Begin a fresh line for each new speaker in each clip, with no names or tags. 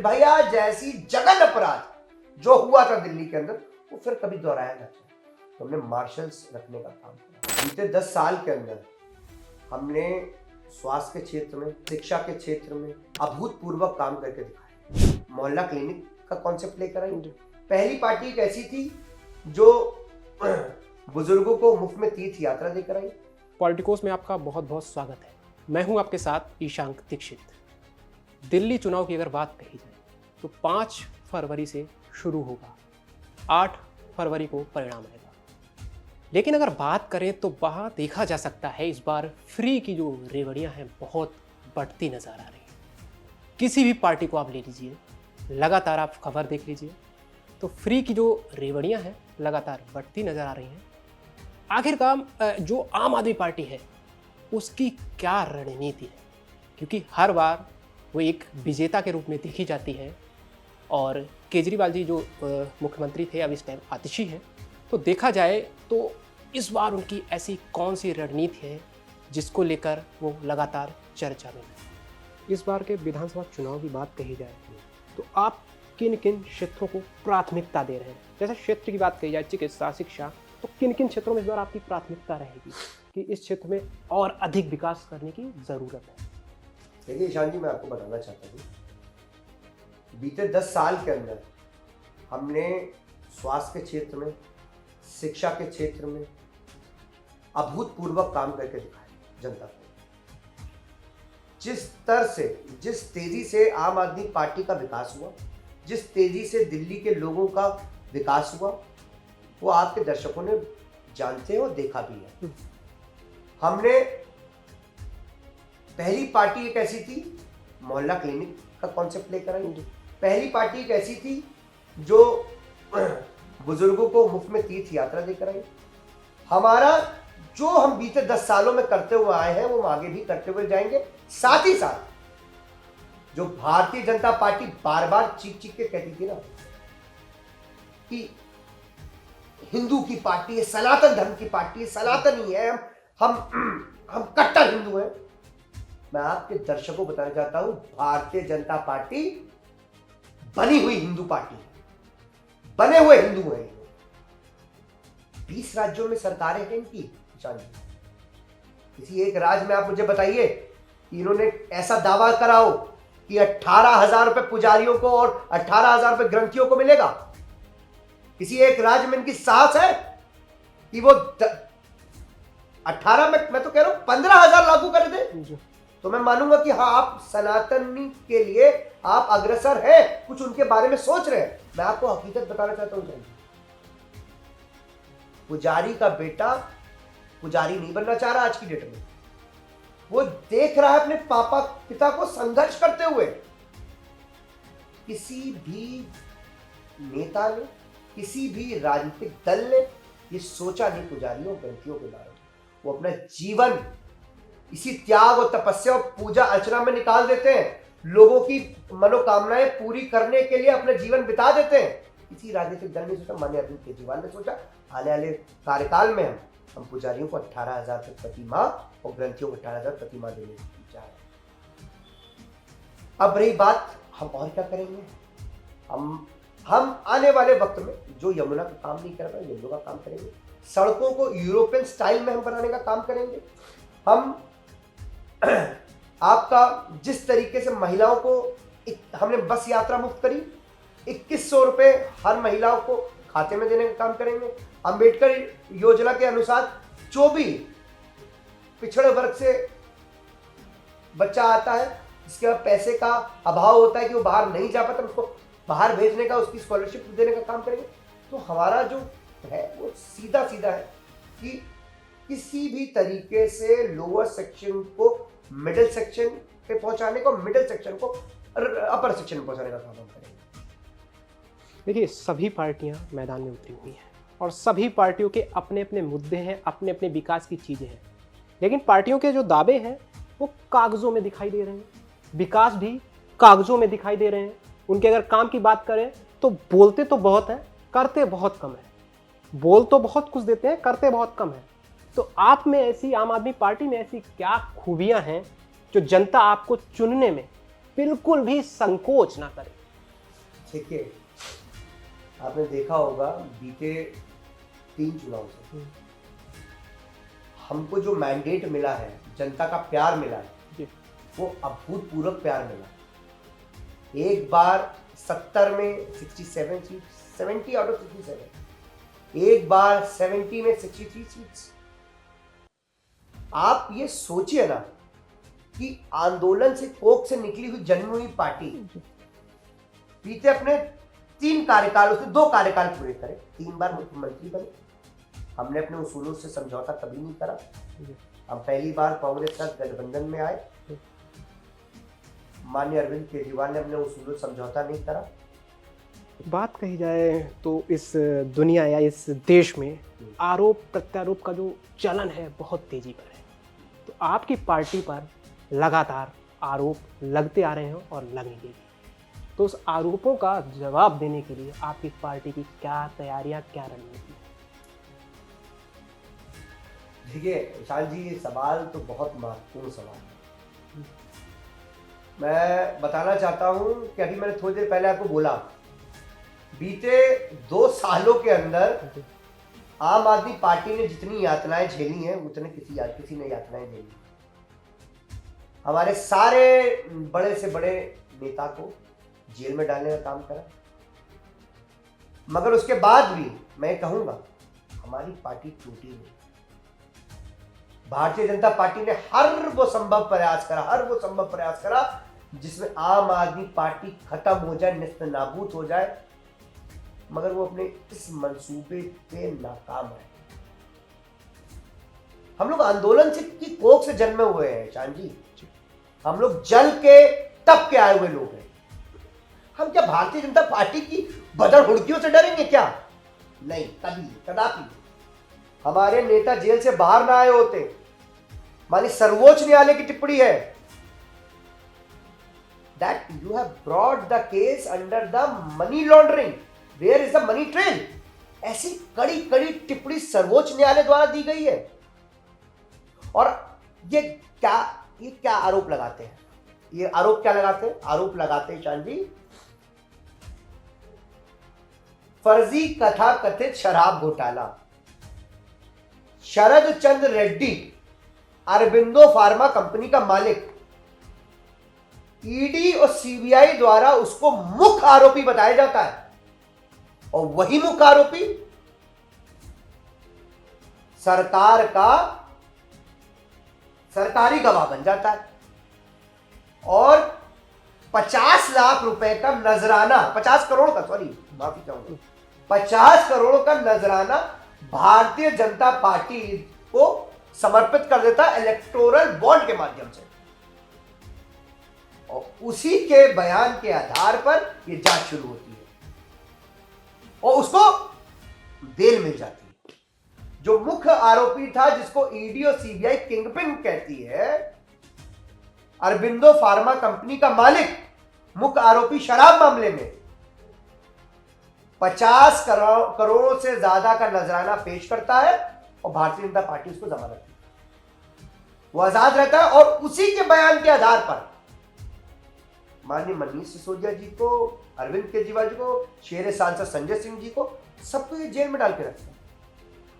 निर्भया जैसी जघन्य अपराध जो हुआ था दिल्ली के अंदर वो फिर कभी दोहराया ना चाहे। तो हमने मार्शल्स रखने का काम किया। बीते 10 साल के अंदर हमने स्वास्थ्य के क्षेत्र में, शिक्षा के क्षेत्र में अभूतपूर्व काम करके दिखाया। मोहल्ला क्लिनिक का कॉन्सेप्ट लेकर आई। पहली पार्टी एक ऐसी थी जो बुजुर्गों को मुफ्त में तीर्थ यात्रा देकर आई।
पॉलिटिकोस में आपका बहुत बहुत स्वागत है। मैं हूं आपके साथ ईशांक दीक्षित। दिल्ली चुनाव की अगर बात कही जाए तो 5 फरवरी से शुरू होगा, 8 फरवरी को परिणाम आएगा। लेकिन अगर बात करें तो वहाँ देखा जा सकता है इस बार फ्री की जो रेवड़ियाँ हैं बहुत बढ़ती नज़र आ रही हैं। किसी भी पार्टी को आप ले लीजिए, लगातार आप खबर देख लीजिए तो फ्री की जो रेवड़ियाँ हैं लगातार बढ़ती नज़र आ रही हैं। आखिरकार जो आम आदमी पार्टी है उसकी क्या रणनीति है, क्योंकि हर बार वो एक विजेता के रूप में देखी जाती है और केजरीवाल जी जो मुख्यमंत्री थे अब इस टाइम आतिशी हैं। तो देखा जाए तो इस बार उनकी ऐसी कौन सी रणनीति है जिसको लेकर वो लगातार चर्चा में है। इस बार के विधानसभा चुनाव की बात कही जाए तो आप किन किन क्षेत्रों को प्राथमिकता दे रहे हैं? जैसे क्षेत्र की बात कही जाए, चिकित्सा, शिक्षा, तो किन किन क्षेत्रों में इस बार आपकी प्राथमिकता रहेगी कि इस क्षेत्र में और अधिक विकास करने की ज़रूरत है?
देखिए ईशान जी, मैं आपको बताना चाहता हूँ, बीते 10 साल के अंदर हमने स्वास्थ्य के क्षेत्र में, शिक्षा के क्षेत्र में अभूतपूर्व काम करके दिखाया जनता को। जिस स्तर से, जिस तेजी से आम आदमी पार्टी का विकास हुआ, जिस तेजी से दिल्ली के लोगों का विकास हुआ, वो आपके दर्शकों ने जानते हैं और देखा भी है। हमने पहली पार्टी एक ऐसी थी, मोहल्ला क्लिनिक का कॉन्सेप्ट लेकर आई। पहली पार्टी एक ऐसी थी जो बुजुर्गों को मुफ्त में तीर्थ यात्रा देकर आई। हमारा जो हम बीते 10 सालों में करते हुए आए हैं वो हम आगे भी करते हुए जाएंगे। साथ ही साथ जो भारतीय जनता पार्टी बार बार चीख चीख के कहती थी ना कि हिंदू की पार्टी है, सनातन धर्म की पार्टी है, सनातनी है, हम कट्टर हिंदू हैं। मैं आपके दर्शकों को बताना चाहता हूं, भारतीय जनता पार्टी बनी हुई हिंदू पार्टी है, बने हुए हिंदू हैं। 20 राज्यों में सरकारें हैं इनकी। किसी एक राज्य में आप मुझे बताइए कि इन्होंने ऐसा दावा कराओ कि 18,000 रुपए पुजारियों को और 18,000 रुपए ग्रंथियों को मिलेगा। किसी एक राज्य में इनकी साहस है कि वो 18 में, मैं तो कह रहा हूं 15,000 लागू कर दे, तो मैं मानूंगा कि हाँ, आप सनातनी के लिए आप अग्रसर हैं, कुछ उनके बारे में सोच रहे हैं। मैं आपको हकीकत बताना चाहता हूं, पुजारी का बेटा पुजारी नहीं बनना चाह रहा आज की डेट में। वो देख रहा है अपने पापा पिता को संघर्ष करते हुए। किसी भी नेता ने, किसी भी राजनीतिक दल ने ये सोचा नहीं पुजारियों ग्रंथियों के बारे में। वो अपना जीवन इसी त्याग और तपस्या और पूजा अर्चना में निकाल देते हैं। लोगों की मनोकामनाएं पूरी करने के लिए अपना जीवन बिता देते हैं। किसी राजनीतिक दल ने सोचा, माननीय अरविंद केजरीवाल ने सोचा, आने वाले कार्यकाल में हम पुजारियों को 18,000 प्रति माह और ग्रंथियों को 18,000 प्रति माह देने की चाह रहे। अब रही बात, हम और क्या करेंगे? हम आने वाले वक्त में जो यमुना का काम नहीं कर रहे, यमुना का काम करेंगे। सड़कों को यूरोपियन स्टाइल में हम बनाने का काम करेंगे। हम आपका जिस तरीके से महिलाओं को हमने बस यात्रा मुफ्त करी, 2100 रुपए हर महिलाओं को खाते में देने का काम करेंगे। अंबेडकर योजना के अनुसार जो भी पिछड़े वर्ग से बच्चा आता है, जिसके बाद पैसे का अभाव होता है कि वो बाहर नहीं जा पाता, उसको बाहर भेजने का, उसकी स्कॉलरशिप देने का काम करेंगे। तो हमारा जो है वो सीधा सीधा है कि किसी भी तरीके से लोअर सेक्शन को मिडिल सेक्शन पे पहुंचाने को, मिडिल सेक्शन को अपर सेक्शन में पहुंचाने का काम हम करेंगे।
देखिए, सभी पार्टियां मैदान में उतरी हुई हैं और सभी पार्टियों के अपने अपने मुद्दे हैं, अपने अपने विकास की चीज़ें हैं। लेकिन पार्टियों के जो दावे हैं वो कागज़ों में दिखाई दे रहे हैं, विकास भी कागज़ों में दिखाई दे रहे हैं। उनके अगर काम की बात करें तो बोलते तो बहुत हैं, करते बहुत कम है। बोल तो बहुत कुछ देते हैं, करते बहुत कम है। तो आप में ऐसी, आम आदमी पार्टी में ऐसी क्या खूबियां हैं जो जनता आपको चुनने में बिल्कुल भी संकोच ना करे?
देखिए, आपने देखा होगा बीते 3 चुनाव से हमको जो मैंडेट मिला है, जनता का प्यार मिला है,
जी।
वो अभूतपूर्व प्यार मिला। एक बार 70 में 67 सीट, 70 आउट ऑफ 67, एक बार 70 में 63 सीट्स। आप ये सोचिए ना कि आंदोलन से, कोख से निकली हुई जन्मी हुई पार्टी बीते अपने 3 कार्यकालों से 2 कार्यकाल पूरे करे, 3 बार मुख्यमंत्री बने। हमने अपने उसूलों से समझौता कभी नहीं करा। हम पहली बार कांग्रेस के साथ गठबंधन में आए, माननीय अरविंद केजरीवाल ने अपने उसूलों से समझौता नहीं करा।
बात कही जाए तो इस दुनिया या इस देश में आरोप प्रत्यारोप का जो चलन है बहुत तेजी पर है, तो आपकी पार्टी पर लगातार आरोप लगते आ रहे हैं और लगेंगे भी। तो उस आरोपों का जवाब देने के लिए आपकी पार्टी की क्या तैयारियां, क्या रणनीति है?
देखिए विशाल जी, ये सवाल तो बहुत महत्वपूर्ण सवाल है। मैं बताना चाहता हूं कि अभी मैंने थोड़ी देर पहले आपको बोला, बीते 2 सालों के अंदर आम आदमी पार्टी ने जितनी यातनाएं झेली हैं उतने किसी ने यातनाएं झेली। हमारे सारे बड़े से बड़े नेता को जेल में डालने का काम करा, मगर उसके बाद भी मैं कहूंगा हमारी पार्टी टूटी नहीं। भारतीय जनता पार्टी ने हर वो संभव प्रयास करा जिसमें आम आदमी पार्टी खत्म हो जाए, निस्त नाबूद हो जाए, मगर वो अपने इस मंसूबे पे नाकाम रहे। हम लोग आंदोलन से की कोख से जन्मे हुए हैं शान जी, हम लोग जल के तप के आए हुए लोग हैं। हम क्या भारतीय जनता पार्टी की बदर हुड़कियों से डरेंगे क्या? नहीं, कभी कदापि। हमारे नेता जेल से बाहर ना आए होते। मानी सर्वोच्च न्यायालय की टिप्पणी है that you have brought the case under the money laundering, where is the money trail। ऐसी कड़ी कड़ी टिप्पणी सर्वोच्च न्यायालय द्वारा दी गई है। और ये क्या आरोप लगाते हैं? ये आरोप क्या लगाते हैं? आरोप लगाते हैं शान जी, फर्जी कथा कथित शराब घोटाला। शरद चंद्र रेड्डी अरबिंदो फार्मा कंपनी का मालिक, ईडी और सीबीआई द्वारा उसको मुख्य आरोपी बताया जाता है, और वही मुख्य आरोपी सरकार का सरकारी गवाह बन जाता है और 50 लाख रुपए का नजराना, 50 करोड़ का, सॉरी माफी चाहूंगा, 50 करोड़ का नजराना भारतीय जनता पार्टी को समर्पित कर देता है इलेक्टोरल बॉन्ड के माध्यम से, और उसी के बयान के आधार पर यह जांच शुरू होती है और उसको बेल मिल जाती है। जो मुख्य आरोपी था, जिसको ईडी और सीबीआई किंगपिन कहती है, अरबिंदो फार्मा कंपनी का मालिक, मुख्य आरोपी शराब मामले में 50 करोड़ से ज्यादा का नजराना पेश करता है और भारतीय जनता पार्टी उसको जमानत देती है, वो आजाद रहता है। और उसी के बयान के आधार पर माननीय मनीष सिसोदिया जी को, अरविंद केजरीवाल जी को, शेर सांसद संजय सिंह जी को, सबको ये जेल में डाल के रखते हैं।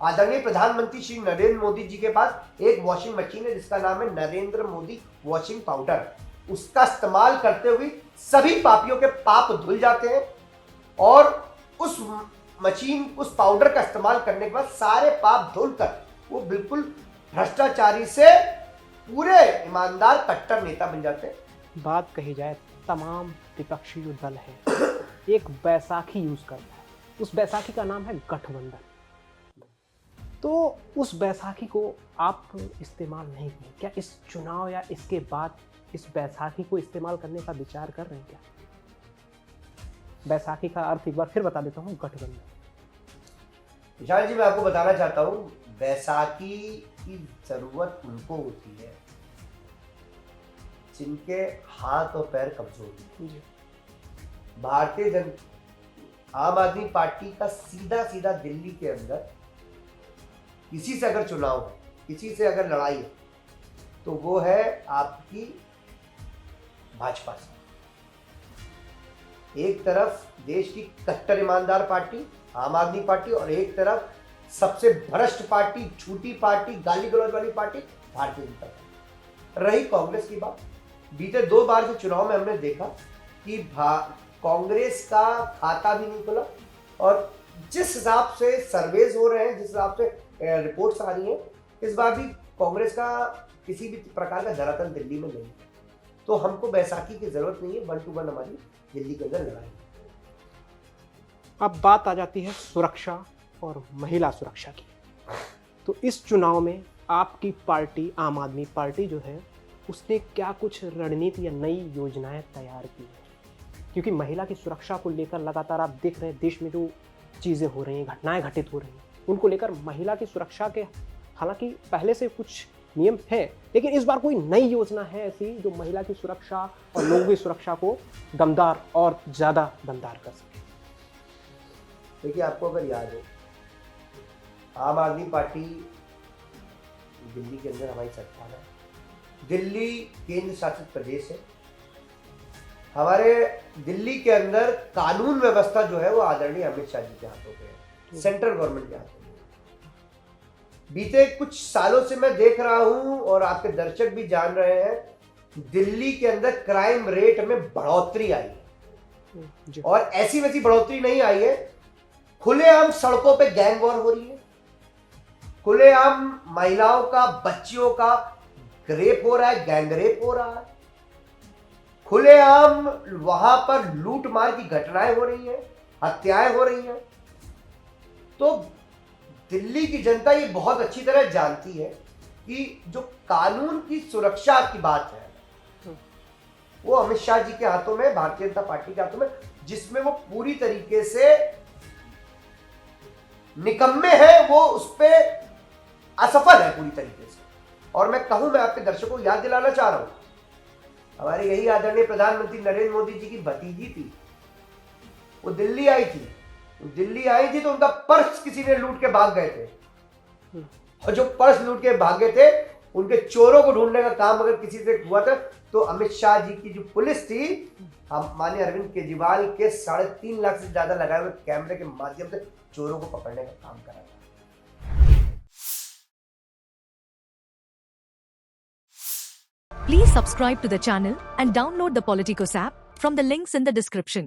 आदरणीय प्रधानमंत्री श्री नरेंद्र मोदी जी के पास एक वॉशिंग मशीन है जिसका नाम है नरेंद्र मोदी वॉशिंग पाउडर। उसका इस्तेमाल करते हुए सभी पापियों के पाप धुल जाते हैं और उस मशीन, उस पाउडर का इस्तेमाल करने के बाद सारे पाप धुलकर वो बिल्कुल भ्रष्टाचारी से पूरे ईमानदार कट्टर नेता बन जाते हैं।
बात कही जाए, तमाम विपक्षी जो दल है एक बैसाखी यूज करता है, उस बैसाखी का नाम है गठबंधन। तो उस बैसाखी को आप इस्तेमाल नहीं किए क्या? इस चुनाव या इसके बाद इस बैसाखी को इस्तेमाल करने का विचार कर रहे हैं क्या? बैसाखी का अर्थ एक बार फिर बता देता हूँ, गठबंधन।
विशाल जी, मैं आपको बताना चाहता हूँ, बैसाखी की जरूरत उनको होती है जिनके हाथ और पैर कमजोर हैं। भारतीय आम आदमी पार्टी का सीधा दिल्ली के अंदर किसी से अगर चुनाव है, किसी से अगर लड़ाई है, तो वो है आपकी भाजपा से। एक तरफ देश की कट्टर ईमानदार पार्टी आम आदमी पार्टी और एक तरफ सबसे भ्रष्ट पार्टी, झूठी पार्टी, गाली गलौज वाली पार्टी भारतीय जनता पार्टी। रही कांग्रेस की बात, बीते 2 बार के चुनाव में हमने देखा कि कांग्रेस का खाता भी नहीं खुला और जिस हिसाब से सर्वेज हो रहे हैं, जिस हिसाब से रिपोर्ट्स आ रही हैं, इस बार भी कांग्रेस का किसी भी प्रकार का धरातल दिल्ली में नहीं है। तो हमको बैसाखी की जरूरत नहीं है, 1 to 1 हमारी दिल्ली के अंदर लड़ाई।
अब बात आ जाती है सुरक्षा और महिला सुरक्षा की। तो इस चुनाव में आपकी पार्टी आम आदमी पार्टी जो है उसने क्या कुछ रणनीति या नई योजनाएं तैयार की है? क्योंकि महिला की सुरक्षा को लेकर लगातार आप देख रहे हैं देश में जो चीज़ें हो रही हैं, घटनाएं घटित हो रही हैं, उनको लेकर महिला की सुरक्षा के हालांकि पहले से कुछ नियम है, लेकिन इस बार कोई नई योजना है ऐसी जो महिला की सुरक्षा और लोगों की सुरक्षा को दमदार और ज़्यादा दमदार कर सके?
देखिए, आपको अगर याद हो, आम आदमी पार्टी दिल्ली के अंदर हमारी सरकार है, दिल्ली केंद्र शासित प्रदेश है। हमारे दिल्ली के अंदर कानून व्यवस्था जो है वो आदरणीय अमित शाह जी के हाथों पे है, सेंट्रल गवर्नमेंट के हाथों में। बीते कुछ सालों से मैं देख रहा हूं और आपके दर्शक भी जान रहे हैं, दिल्ली के अंदर क्राइम रेट में बढ़ोतरी आई है और ऐसी वैसी बढ़ोतरी नहीं आई है। खुलेआम सड़कों पे गैंग वॉर हो रही है, खुलेआम महिलाओं का, बच्चियों का रेप हो रहा है, गैंग रेप हो रहा है, खुलेआम वहां पर लूट मार की घटनाएं हो रही हैं, हत्याएं हो रही हैं। तो दिल्ली की जनता ये बहुत अच्छी तरह जानती है कि जो कानून की सुरक्षा की बात है वो अमित शाह जी के हाथों में, भारतीय जनता पार्टी के हाथों में, जिसमें वो पूरी तरीके से निकम्मे हैं, वो उस पर असफल है पूरी तरीके से। और मैं आपके दर्शकों को याद दिलाना चाह रहा हूं, हमारे यही आदरणीय प्रधानमंत्री नरेंद्र मोदी जी की भतीजी थी, वो दिल्ली आई थी। दिल्ली आई थी तो उनका पर्स किसी ने लूट के भाग गए थे और जो पर्स लूट के भागे थे उनके चोरों को ढूंढने का काम अगर किसी से हुआ था तो अमित शाह जी की जो पुलिस थी, हम माननीय अरविंद केजरीवाल के 3.5 लाख से ज्यादा लगाए हुए कैमरे के माध्यम से चोरों को पकड़ने का काम करा था।
Please subscribe to the channel and download the Politicos app from the links in the description.